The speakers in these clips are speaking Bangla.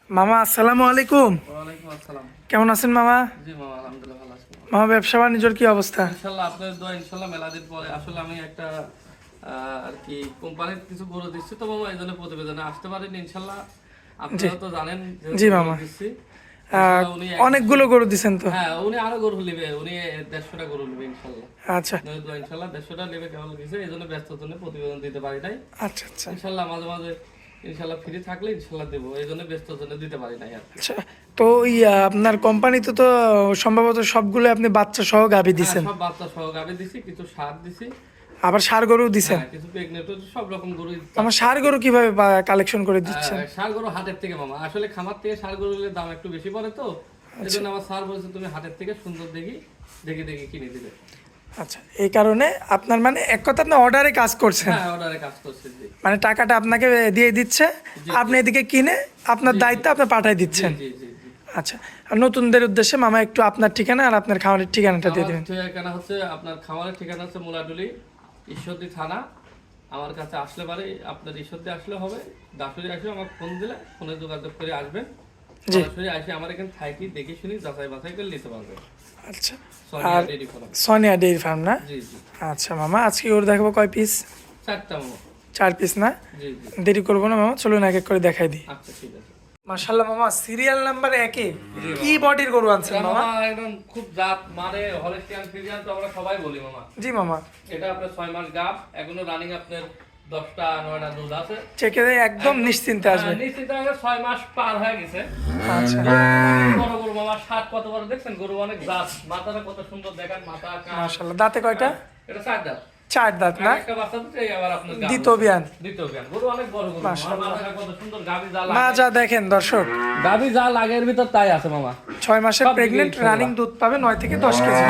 মামা আসসালামু আলাইকুম। ওয়ালাইকুম আসসালাম। কেমন আছেন মামা? জি মামা, আলহামদুলিল্লাহ ভালো আছি মামা। মামা ব্যবসা বাণিজ্যর কি অবস্থা? ইনশাল্লাহ আপনার দোয়া, ইনশাল্লাহ মেলা দিন পরে আসলে আমি একটা আর কি কোম্পানির কিছু গরু দিচ্ছি তো মামা, এই জন্য প্রতিবেদনে আসতে পারেন ইনশাল্লাহ। আপনারা তো জানেন যেহেতু জি গরু মামা। দিচ্ছি। আহ, ইনশাল্লাহ উনি অনেকগুলো গরু দিছেন তো? হ্যাঁ, উনি আরো গরু নেবে, উনি 150টা গরু নেবে ইনশাল্লাহ। আচ্ছা দোয়া ইনশাল্লাহ 150টা নেবে, কেমন কিছু এই জন্য ব্যস্ত জন্য প্রতিবেদন দিতে পারি নাই। আচ্ছা আচ্ছা ইনশাল্লাহ মাঝে মাঝে ইনশাল্লাহ ফ্রি থাকলে ইনশাল্লাহ দেবো, এই জন্য ব্যস্ত জন্য দিতে পারি নাই আর কি। আচ্ছা। তো আপনার কোম্পানিতে তো সম্ভবত সবগুলো আপনি বাচ্চা সহ গাভী হ্যাঁ, দিছেন, সব বাচ্চা সহ গাভী দিছি, কিছু সার দিছি, আবার ষাঁড় গরু দিছেন। হ্যাঁ কিছু প্রেগনেন্ট, সব রকম গরু। আমার ষাঁড় গরু কিভাবে কালেকশন করে দিচ্ছেন? ষাঁড় গরু হাটের থেকে মামা, আসলে খামার থেকে ষাঁড় গরুর দাম একটু বেশি পড়ে তো, এই জন্য আমার স্যার বলছে তুমি হাটের থেকে সুন্দর দেখি দেখে দেখে কিনে দিবে। আচ্ছা, এই কারণে আপনার মানে এক কথা আপনি অর্ডারে কাজ করছেন, হ্যাঁ, অর্ডারে কাজ করছে জি। মানে টাকাটা আপনাকে দিয়ে দিচ্ছে, আপনি এদিকে কিনে আপনার দায়িত্ব আপনি পাঠাই দিচ্ছেন। জি জি জি। আচ্ছা, আর নতুনদের উদ্দেশ্যে মামা একটু আপনার ঠিকানা আর আপনার খামারের ঠিকানাটা দিয়ে আমার দেবেন। ঠিকানা হচ্ছে, আপনার খামারের ঠিকানা হচ্ছে মুলাডুলি, ঈশ্বরদী থানা। আমার কাছে আসলে পারে, আপনার ঈশ্বরদী আসলে হবে, দাসুরি আসলে আমার ফোন দিলে ফোনে যোগাযোগ করে আসবেন। জি। সরাসরি আসে আমার এখানে থাকি দেখে শুনি যাচাই বাছাই করে নিতে পারবেন। আচ্ছা, সোনিয়া আর dairy farm. Sonia dairy farm না? জি জি। আচ্ছা মামা, আজকে ওর দেখাবো কয় পিস? 4টা মামা। 4 পিস না? জি জি। দেরি করবো না মামা, চলুন এক এক করে দেখাই দিই। আচ্ছা ঠিক আছে। মাশাল্লাহ মামা, সিরিয়াল নাম্বার 1 কি বডির গরু আনছেন এটা মামা? মামা একদম খুব জাত মানে হলিস্টিয়ান ফ্রিজিয়ান তো আমরা সবাই বলি মামা। জি মামা, এটা আপনার 6 মাস গাব, এখনো রানিং আপনার 10টা 9টা দুধ আছে। চেকে একদম নিশ্চিন্তে আসবে। নিশ্চিত 6 মাস পার হয়ে গেছে। আচ্ছা বড় গরু মামা, সাত কত বড় দেখছেন, গরু অনেক জাত, মাথাটা কত সুন্দর দেখেন, মাথা কান। মাশাল্লাহ, দাঁতে কয়টা? এটা 4 দাঁত। 4 দাঁত না? একটা বাচ্চা দিতে এই আবার আপনার গাব। দ্বিতীয় বিয়ান। দ্বিতীয় বিয়ান, গরু অনেক বড় গরু মামা, মাথাটা কত সুন্দর, গাবি যা মা লাগে, যা দেখেন দর্শক, গাবি যা লাগে এর ভিতর তাই আছে মামা। 6 মাসের সব দিকে প্রেগনেন্ট, ইনশাআল্লাহ। রানিং দুধ পাবে 9 থেকে 10 কেজি।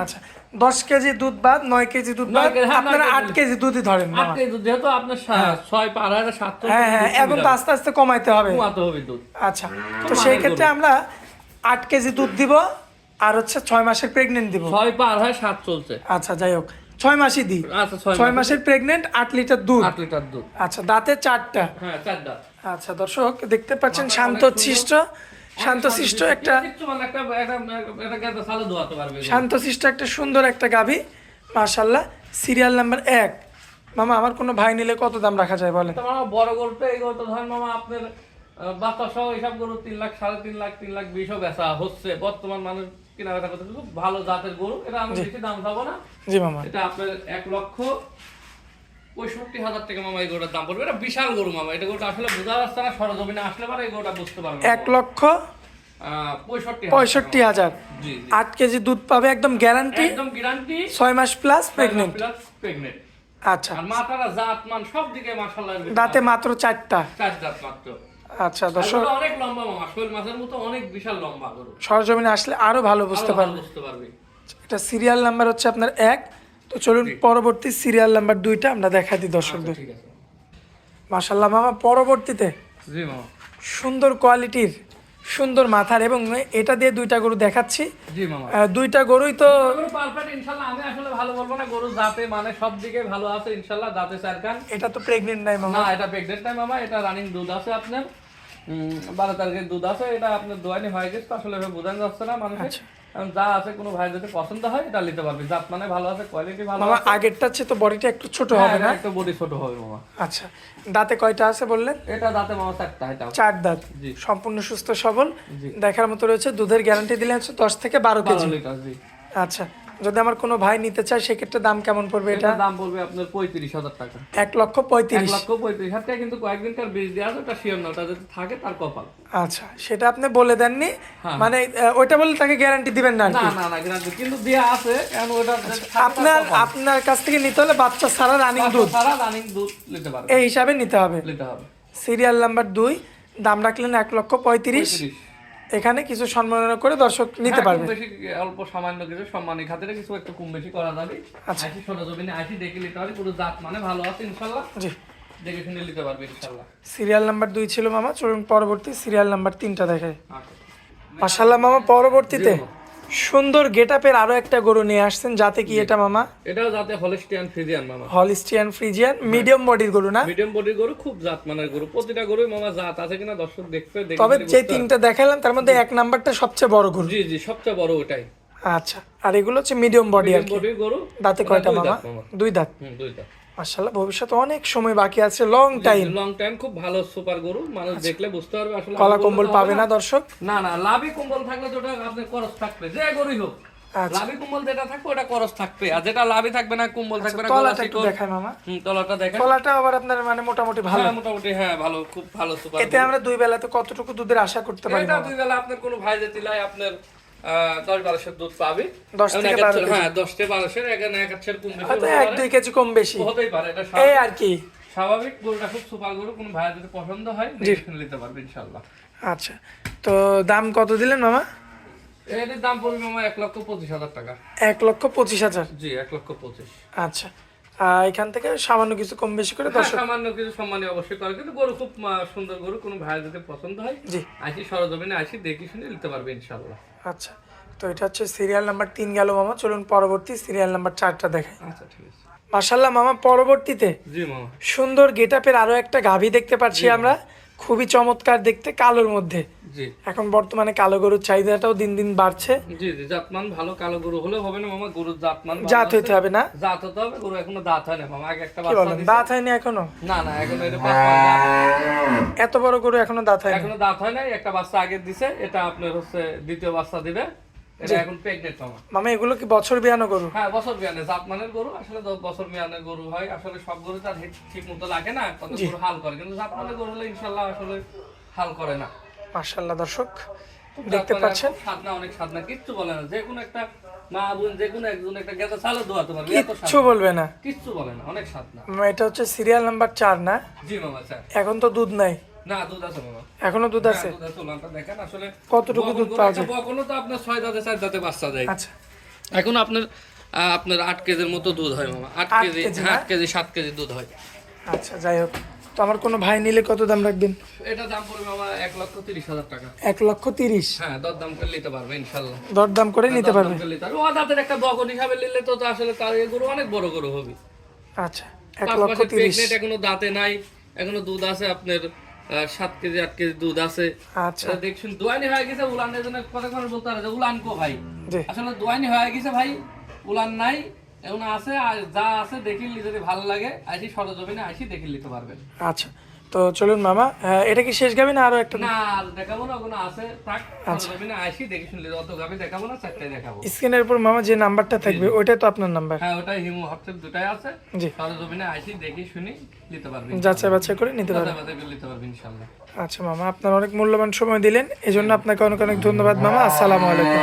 আচ্ছা, 10 কেজি দুধ বাদ 9 কেজি দুধ বাদ 9 কেজি, হ্যাঁ, আপনারা 9 8 কেজি দুধই ধরেন 8 মামা। কেজি, যেহেতু আপনার 6 পার হয় 7 তো হ্যাঁ হ্যাঁ, এখন তো আস্তে আস্তে কমাইতে হবে। কমাতে হবে দুধ। আচ্ছা, তো সেই ক্ষেত্রে আমরা 8 কেজি দুধ দিব, আর হচ্ছে 6 মাসের প্রেগনেন্ট দিব। 6 পার হয় 7 চলছে। আচ্ছা যাই হোক, 6 মাসই দিই। আচ্ছা 6 মাসের প্রেগনেন্ট 8 লিটার দুধ। 8 লিটার দুধ। আচ্ছা, দাঁতে 4টা। হ্যাঁ 4 দাঁত। আচ্ছা দর্শক দেখতে পাচ্ছেন, মাথা শান্তশিষ্ট শান্তশিষ্ট একটা কিচ্ছু মানে একটা গাদা সালে দোয়াতে পারবে। শান্তশিষ্ট একটা সুন্দর একটা গাভী মাশাল্লাহ। Serial number 1। মামা, আমার কোনো ভাই নিলে কত দাম রাখা যায় বলেন? তো মামা বড় গরুটা, এই গরুটা ধরেন মামা আপনার বাচ্চা সহ এইসব গরু 3 লাখ 3.5 লাখ 3 লাখ 20ও বেচা হচ্ছে বর্তমান মানুষ কেনা বেচা করতে, খুব ভালো জাতের গরু। এটা আমি বেশি দাম চাবো না। জি মামা। এটা আপনার 1,65,000 টাকা মামা এই গরুটার দাম পড়বে। এটা বিশাল গরু মামা, এটা গরুটা আসলে বোঝা যাচ্ছে না, সরজমিনে আসলে পরে এই গরুটা বুঝতে পারবে। 1,65,000। জি জি। 8 কেজি দুধ পাবে, একদম গ্যারান্টি। একদম গ্যারান্টি। 6 মাস প্লাস প্রেগনেন্ট। প্রেগনেন্ট। আচ্ছা, আর মাথাটা জাত মান সব দিকে মাশাআল্লাহ। দাঁতে মাত্র 4টা। 4 দাঁত মাত্র। আচ্ছা দর্শক, গরুটা অনেক লম্বা মামা, শোল মাছের মতো অনেক বিশাল লম্বা গরু। সরজমিনে আসলে আরো ভালো বুঝতে আরো ভালো পারবে। বুঝতে পারবে। এটা সিরিয়াল নাম্বার হচ্ছে আপনার 1। তো চলুন পরবর্তী সিরিয়াল নাম্বার 2টা আমরা দেখা দিই দর্শকদের। ঠিক আছে। মাশাল্লাহ মামা, পরবর্তীতে জি মামা। সুন্দর কোয়ালিটির, সুন্দর মাথার, এবং এটা দিয়ে 2টা গরু দেখাচ্ছি। জি মামা। 2টা গরুই তো গরু পারফেক্ট ইনশাআল্লাহ, আমি আসলে ভালো বলবো না, গরু জাতে মানে সব দিকে ভালো আছে ইনশাআল্লাহ, দাঁতে 4 কান। এটা তো প্রেগনেন্ট নাই মামা? না, এটা প্রেগনেন্ট নাই মামা, এটা রানিং দুধ আছে আপনার 12 তারিখের দুধ আছে। এটা আপনার দোয়ানি হয়ে গেছে তো, আসলে এভাবে বোঝানো যাচ্ছে না মানুষের। এখন যা আছে, কোনো ভাই যদি পছন্দ হয় এটা নিতে পারবে, জাত মানে ভালো আছে, কোয়ালিটি ভালো মামা আছে। আগেরটার চেয়ে তো বডিটা একটু ছোট হবে না? একটু বডি ছোট হবে মামা। আচ্ছা, দাঁতে কয়টা আছে বললেন? এটা দাঁতে মামা 4টা, এটা 4 দাঁত। জি। সম্পূর্ণ সুস্থ সবল, জি। দেখার মতো রয়েছে। দুধের গ্যারান্টি দিলে হচ্ছে 10 থেকে 12 কেজি। 12 লিটার জি। আচ্ছা, যদি আমার কোনো ভাই নিতে চায় সেক্ষেত্রে দাম কেমন পড়বে এটা? এটার দাম পড়বে আপনার 35,000 টাকা। 1,35,000। 1,35,000 টাকা, কিন্তু কয়েকদিনকার বীজ দেওয়া আছে, ওটা শিওর না, ওটা যদি থাকে তার কপাল। আচ্ছা, সেটা আপনি বলে দেননি, হ্যাঁ। মানে ওইটা বলে তাকে গ্যারান্টি দিবেন না আর না কি? না না, গ্যারান্টি কিন্তু দেওয়া আছে, এখন ওটা আপনার কাছ থেকে নিতে হলে বাচ্চা ছাড়া রানিং দুধ সারা রানিং দুধ নিতে পারবে, এই হিসাবে নিতে হবে। নিতে হবে। সিরিয়াল নাম্বার 2, দাম রাখলেন 1,35,000। 35। এখানে কিছু সম্মাননা করে দর্শক নিতে হ্যাঁ, পারবে। খুব বেশি অল্প সামান্য কিছু সম্মানী খাতিরে কিছু একটু কম বেশি করা যাবে। আচ্ছা। 80 সরজমিনে 80 দেখে নিতে পারবে, পুরো জাত মানে ভালো আছে ইনশাআল্লাহ, জি। দেখে শুনে নিতে পারবে ইনশাআল্লাহ। সিরিয়াল নাম্বার 2 ছিল মামা, চলুন পরবর্তী সিরিয়াল নাম্বার 3টা দেখাই। আচ্ছা। মাশাআল্লাহ মামা, পরবর্তীতে জি মামা। সুন্দর গেটআপের আরো একটা গরু নিয়ে আসছেন, যাতে কি এটা মামা? এটাও যাতে হলিস্টিয়ান ফ্রিজিয়ান মামা। হলিস্টিয়ান ফ্রিজিয়ান মিডিয়াম বডির গরু না? মিডিয়াম বডির গরু, খুব জাত মানের গরু। প্রতিটা গরুই মামা জাত আছে কিনা দর্শক দেখবে। তবে যে তিনটা দেখালাম তার মধ্যে এক নাম্বারটা সবচেয়ে বড় গরু। জি জি, সবচেয়ে বড় ওটাই। আচ্ছা, আর এগুলো হচ্ছে মিডিয়াম বডি আর কি। বডির গরু। দাঁতে কয়টা মামা? দুই দাঁত। দুই দাঁত। মাশাআল্লাহ, ভবিষ্যতে অনেক সময় বাকি আছে, লং টাইম। লং টাইম, খুব ভালো সুপার গরু। মানুষ দেখলে বুঝতে পারবে আসলে। কলা কম্বল পাবে না দর্শক? না না, লাভি কম্বল থাকলে তো ওটা আপনার খরচ থাকবে, যে গরুই হোক। লাভি কম্বল যেটা থাকবে ওটা খরচ থাকবে, আর যেটা লাভি থাকবে না, কম্বল থাকবে না। তলাটা একটু দেখায় মামা। তলাটা দেখেন। তলাটা আবার আপনার মানে মোটামুটি ভালো। হ্যাঁ মোটামুটি, হ্যাঁ ভালো, খুব ভালো সুপার। এতে আমরা দুই বেলাতে কতটুকু দুধের আশা করতে পারি? এটা দুই বেলা আপনার কোনো ভাই যেতে লাই আপনার 10-12 দুধ পাবে। 10 থেকে 12। হ্যাঁ 10 থেকে 12 এখানে এক আচ্ছার কম বেশি হয়তো 1-2 কেজি কম বেশি হতেই পারে, এটা এই আর কি। স্বাভাবিক। গরুটা খুব সুপার গরু, কোনো ভাই যদি পছন্দ হয় নিতে পারবে ইনশাআল্লাহ। আচ্ছা, তো দাম কত দিলেন মামা? এর দাম পড়বে মামা 1,25,000 টাকা। 1,25,000? জি, 1,25,000। আচ্ছা, এখান থেকে সামান্য কিছু কম বেশি করে দর্শক। সামান্য কিছু সম্মানী অবশ্যই করে, কিন্তু গরু খুব সুন্দর গরু, কোনো ভাই যদি পছন্দ হয় জি আসি সরজমিনে আসি দেখি শুনে নিতে পারবে ইনশাআল্লাহ। আচ্ছা, তো এটা হচ্ছে সিরিয়াল নাম্বার 3 গেল মামা। চলুন পরবর্তী সিরিয়াল নাম্বার 4টা দেখাই। আচ্ছা ঠিক আছে। মাশাআল্লাহ মামা, পরবর্তীতে জি মামা, সুন্দর গেটআপের আরো একটা গাভী দেখতে পাচ্ছি আমরা, খুবই চমৎকার দেখতে, কালোর মধ্যে। জি, এখন বর্তমানে কালো গরুর চাহিদাটাও দিন দিন বাড়ছে। জি জি, জাতমান ভালো। কালো গরু হলে হবে না মামা, গরুর জাতমান জাত হইতে হবে না? জাত হতে হবে। গরু এখনো দাঁত হয় না মামা, আগে একটা কি বাচ্চা বলেন, দিছে। দাঁত হয়নি এখনো? না না, এখনো এটা 5 মাস দাঁত। এত বড় গরু এখনো দাঁত হয়নি? এখনো দাঁত হয় নাই, একটা বাচ্চা আগে দিছে, এটা আপনার হচ্ছে দ্বিতীয় বাচ্চা দিবে। এটা এখন প্রেগনেন্ট মামা। মামা এগুলো কি বছর বিয়ানো গরু? হ্যাঁ বছর বিয়ানে জাতমানের গরু। আসলে 10 বছর বিয়ানের গরু হয়। আসলে সব গরু তার ঠিক মতো লাগে না, কত গরু হাল করে, কিন্তু জাতমানের গরু হলে ইনশাআল্লাহ আসলে হাল করে না। মাশাআল্লাহ দর্শক দেখতে পাচ্ছেন, সাদনা, অনেক সাদনা, কিচ্ছু বলে না। যে কোনো একটা মা বোন, যে কোনো একজন একটা গেঁদা চালে দোয়াতে পারবে, এত কিচ্ছু বলবে না। কিচ্ছু বলে না, অনেক সাদনা। মামা এটা হচ্ছে সিরিয়াল নাম্বার 4 না? জি মামা স্যার। এখন তো দুধ নাই? না, দুধ আছে মামা, এখনো দুধ আছে? দুধ আছে। উলানটা দেখেন আসলে কতটুকু দুধ পাওয়া যায়? বকনও তো আপনার 6 দাঁতে 4 দাঁতে বাচ্চা দেয়। আচ্ছা, এখন আপনার 8 কেজির মতো দুধ হয় মামা। 8 কেজি, 8 কেজি 7 কেজি দুধ হয়। আচ্ছা যাই হোক, তো আমার কোনো ভাই নিলে কত দাম রাখবেন? এটা দাম পড়বে মামা 1,30,000 টাকা। 1,30,000? হ্যাঁ, দরদাম করে নিতে পারবে ইনশাআল্লাহ। দরদাম করে নিতে পারবে? ও দাঁতের একটা বকন হিসাবে নিলে তো আসলে তার এই গরু অনেক বড় গরু হবে। আচ্ছা, 1,30,000 1,30,000। এখনো দাঁতে নাই, এখনো দুধ আছে আপনার 7 কেজি 8 কেজি দুধ আছে। আচ্ছা, দেখুন দোয়ানি হয়ে গেছে। উলানের জন্য কথা বলতে পারে যে উলান কো ভাই, জি আসলে দোয়ানি হয়ে গেছে ভাই, উলান নাই, এখন আছে। আর যা আছে দেখি যদি ভালো লাগে আসি সরজমিনে আসি দেখে নিতে পারবেন। আচ্ছা, তো চলুন মামা, এটা কি শেষ গাবি না আরো একটা? না আর দেখাবো না, ওখানে আছে থাক, সরজমিনে আসি দেখে শুনলে। অত গাবি দেখাবো না, 4টাই দেখাবো। স্ক্রিনের উপর মামা যে নাম্বারটা থাকবে ওইটাই তো আপনার নাম্বার? হ্যাঁ ওটাই, হিমো হোয়াটসঅ্যাপ দুটাই আছে। জি, সরজমিনে আসি দেখি শুনি নিতে পারবেন, যাচাই বাছাই করে নিতে পারবেন। নিতে পারবেন ইনশাআল্লাহ। আচ্ছা মামা, আপনার অনেক মূল্যবান সময় দিলেন, এজন্য আপনাকে অনেক অনেক ধন্যবাদ মামা। আসসালামু আলাইকুম।